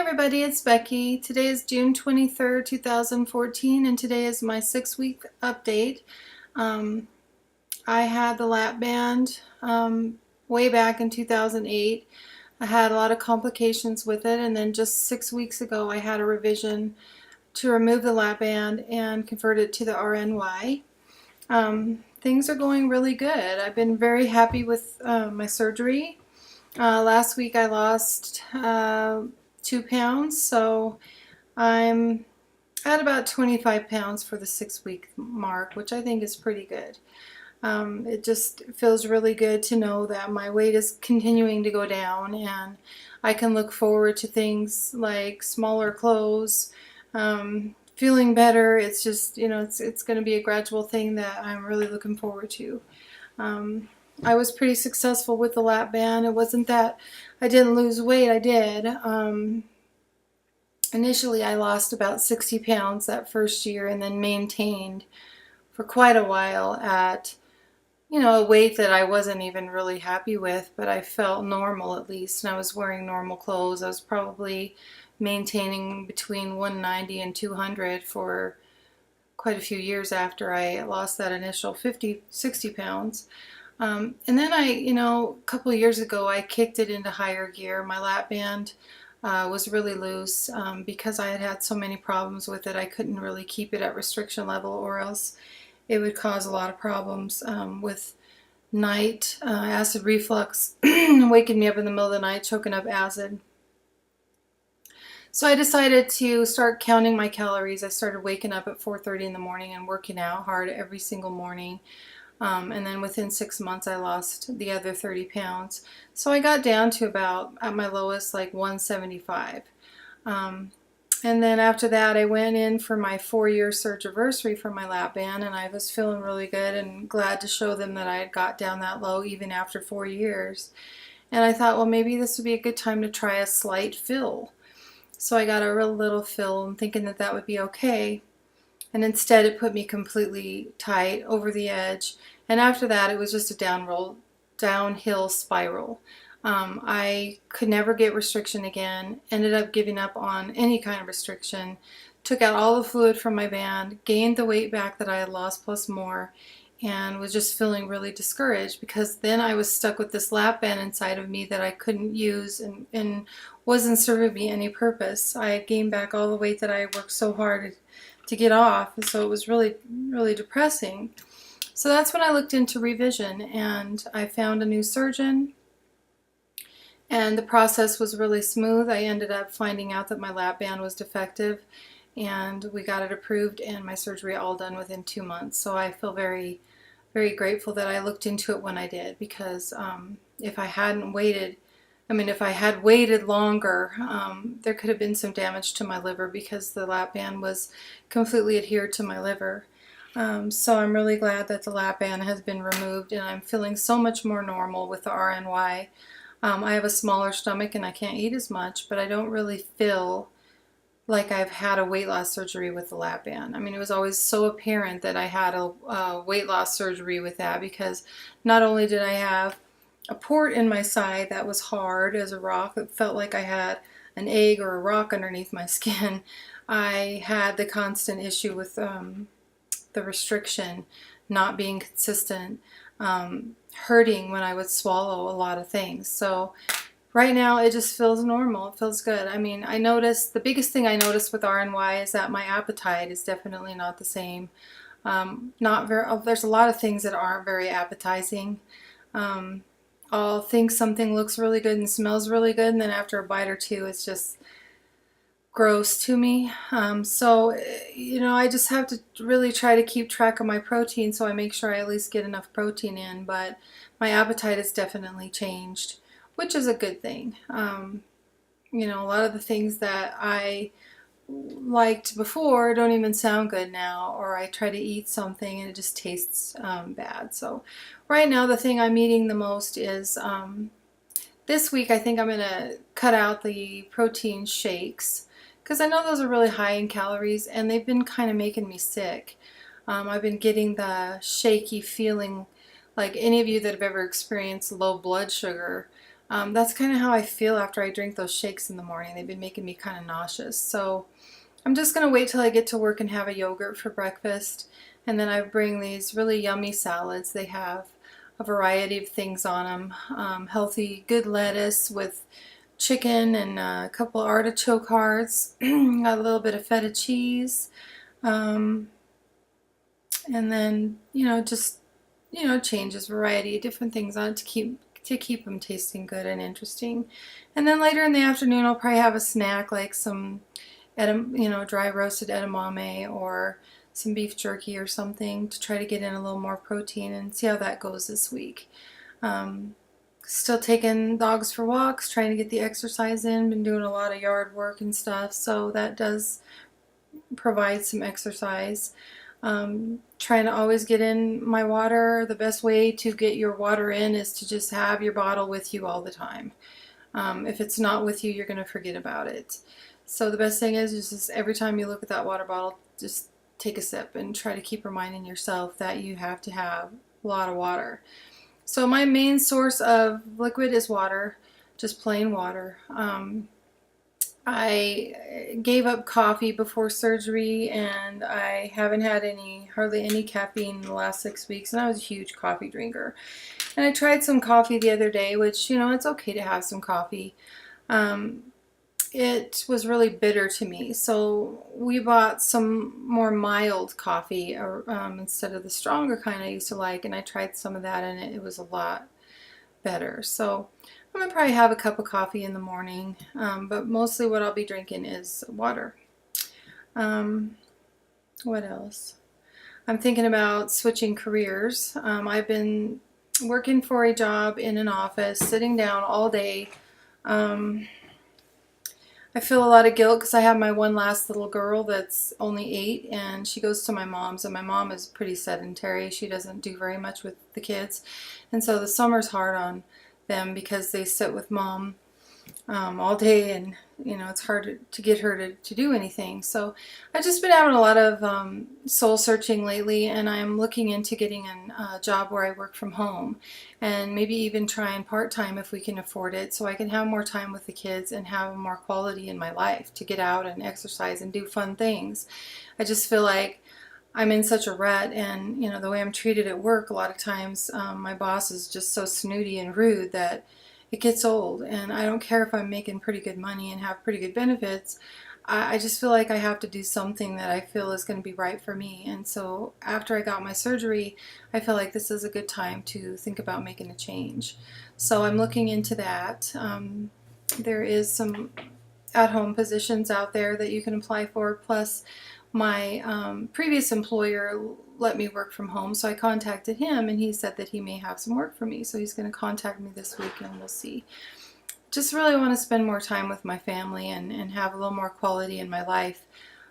everybody, it's Becky. Today is June 23rd, 2014, and today is my 6-week update. Um, I had the lap band way back in 2008. I had a lot of complications with it, and then just 6 weeks ago I had a revision to remove the lap band and convert it to the RNY. Things are going really good. I've been very happy with my surgery. Last week I lost 2 pounds, so I'm at about 25 pounds for the 6-week mark, which I think is pretty good. It just feels really good to know that my weight is continuing to go down, and I can look forward to things like smaller clothes, feeling better. It's just, it's going to be a gradual thing that I'm really looking forward to. I was pretty successful with the lap band. It wasn't that I didn't lose weight, I did. Initially I lost about 60 pounds that first year and then maintained for quite a while at, a weight that I wasn't even really happy with, but I felt normal at least, and I was wearing normal clothes. I was probably maintaining between 190 and 200 for quite a few years after I lost that initial 60 pounds. And then a couple of years ago, I kicked it into higher gear. My lap band was really loose because I had had so many problems with it. I couldn't really keep it at restriction level, or else it would cause a lot of problems with night acid reflux, waking me up in the middle of the night, choking up acid. So I decided to start counting my calories. I started waking up at 4:30 in the morning and working out hard every single morning. And then within 6 months I lost the other 30 pounds. So I got down to about, at my lowest, like 175. And then after that I went in for my 4-year surgiversary for my lap band, and I was feeling really good and glad to show them that I had got down that low even after 4 years. And I thought, well, maybe this would be a good time to try a slight fill. So I got a real little fill and thinking that that would be okay. And instead it put me completely tight over the edge. And after that it was just a downhill spiral. I could never get restriction again, ended up giving up on any kind of restriction, took out all the fluid from my band, gained the weight back that I had lost plus more, and was just feeling really discouraged because then I was stuck with this lap band inside of me that I couldn't use and wasn't serving me any purpose. I had gained back all the weight that I worked so hard to get off, and so it was really, really depressing. So that's when I looked into revision, and I found a new surgeon, and the process was really smooth. I ended up finding out that my lap band was defective, and we got it approved and my surgery all done within 2 months. So I feel very, very grateful that I looked into it when I did, because if I hadn't waited, if I had waited longer, there could have been some damage to my liver because the lap band was completely adhered to my liver. So I'm really glad that the lap band has been removed, and I'm feeling so much more normal with the RNY. I have a smaller stomach and I can't eat as much, but I don't really feel like I've had a weight loss surgery with the lap band. It was always so apparent that I had a weight loss surgery with that, because not only did I have a port in my side that was hard as a rock, it felt like I had an egg or a rock underneath my skin. I had the constant issue with the restriction not being consistent, hurting when I would swallow a lot of things. So right now it just feels normal. It feels good. I noticed, the biggest thing I noticed with RNY is that my appetite is definitely not the same. There's a lot of things that aren't very appetizing. I'll think something looks really good and smells really good, and then after a bite or two it's just gross to me. I just have to really try to keep track of my protein, so I make sure I at least get enough protein in, but my appetite has definitely changed, which is a good thing. A lot of the things that I liked before don't even sound good now, or I try to eat something and it just tastes bad. So right now the thing I'm eating the most is this week I think I'm going to cut out the protein shakes, because I know those are really high in calories and they've been kind of making me sick. I've been getting the shaky feeling, like any of you that have ever experienced low blood sugar, That's kind of how I feel after I drink those shakes in the morning. They've been making me kind of nauseous. So I'm just going to wait till I get to work and have a yogurt for breakfast. And then I bring these really yummy salads. They have a variety of things on them. Healthy, good lettuce with chicken and a couple artichoke hearts. Got a little bit of feta cheese. Um, and then, just, changes, variety, different things on it to keep them tasting good and interesting. And then later in the afternoon, I'll probably have a snack like some dry roasted edamame or some beef jerky or something to try to get in a little more protein and see how that goes this week. Um, Still taking dogs for walks, trying to get the exercise in. Been doing a lot of yard work and stuff, so that does provide some exercise. Trying to always get in my water. The best way to get your water in is to just have your bottle with you all the time. If it's not with you, you're going to forget about it. So the best thing is just every time you look at that water bottle, just take a sip and try to keep reminding yourself that you have to have a lot of water. So my main source of liquid is water, just plain water. I gave up coffee before surgery, and I haven't had hardly any caffeine in the last 6 weeks, and I was a huge coffee drinker. And I tried some coffee the other day, which, it's okay to have some coffee. It was really bitter to me, so we bought some more mild coffee instead of the stronger kind I used to like, and I tried some of that, and it was a lot better. So I'm going to probably have a cup of coffee in the morning, but mostly what I'll be drinking is water. What else? I'm thinking about switching careers. I've been working for a job in an office, sitting down all day. I feel a lot of guilt because I have my one last little girl that's only 8, and she goes to my mom's, and my mom is pretty sedentary. She doesn't do very much with the kids, and so the summer's hard on them because they sit with mom all day, and it's hard to get her to do anything. So I've just been having a lot of soul searching lately, and I'm looking into getting a job where I work from home, and maybe even trying part-time if we can afford it, so I can have more time with the kids and have more quality in my life to get out and exercise and do fun things. I just feel like I'm in such a rut, and the way I'm treated at work a lot of times, my boss is just so snooty and rude that it gets old. And I don't care if I'm making pretty good money and have pretty good benefits. I just feel like I have to do something that I feel is going to be right for me. And so after I got my surgery, I feel like this is a good time to think about making a change. So I'm looking into that. There is some at-home positions out there that you can apply for, plus my previous employer let me work from home, so I contacted him, and he said that he may have some work for me, so he's going to contact me this week, and we'll see. Just really want to spend more time with my family and have a little more quality in my life.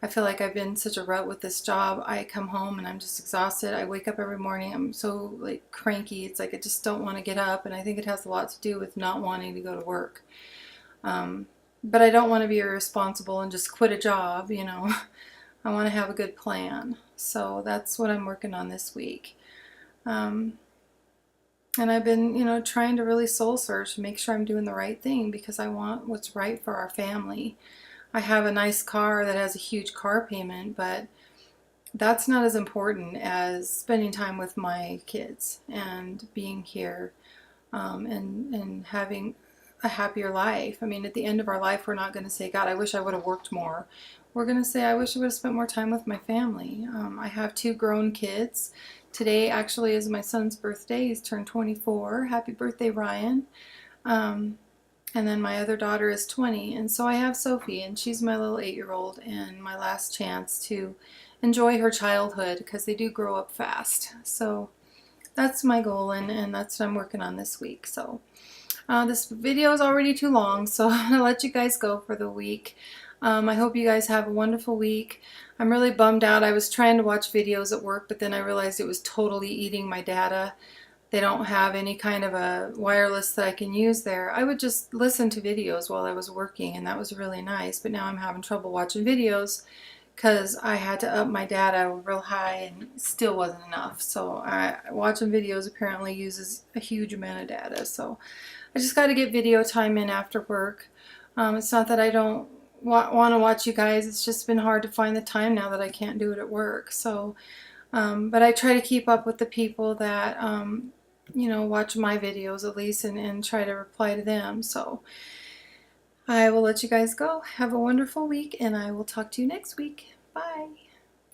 I feel like I've been such a rut with this job. I come home and I'm just exhausted. I wake up every morning, I'm so cranky. It's like I just don't want to get up, and I think it has a lot to do with not wanting to go to work. But I don't want to be irresponsible and just quit a job, I want to have a good plan. So that's what I'm working on this week. And I've been, trying to really soul search and make sure I'm doing the right thing because I want what's right for our family. I have a nice car that has a huge car payment, but that's not as important as spending time with my kids and being here, and having a happier life. I mean, at the end of our life, we're not going to say, God, I wish I would have worked more. We're going to say, I wish I would have spent more time with my family. I have 2 grown kids. Today actually is my son's birthday. He's turned 24. Happy birthday, Ryan. And then my other daughter is 20. And so I have Sophie, and she's my little 8-year-old, and my last chance to enjoy her childhood because they do grow up fast. So that's my goal, and that's what I'm working on this week. So this video is already too long, so I'm going to let you guys go for the week. I hope you guys have a wonderful week. I'm really bummed out. I was trying to watch videos at work, but then I realized it was totally eating my data. They don't have any kind of a wireless that I can use there. I would just listen to videos while I was working, and that was really nice, but now I'm having trouble watching videos because I had to up my data real high and it still wasn't enough. So watching videos apparently uses a huge amount of data. So I just got to get video time in after work. It's not that I don't want to watch you guys. It's just been hard to find the time now that I can't do it at work. So, but I try to keep up with the people that, watch my videos at least, and try to reply to them. So I will let you guys go. Have a wonderful week, and I will talk to you next week. Bye.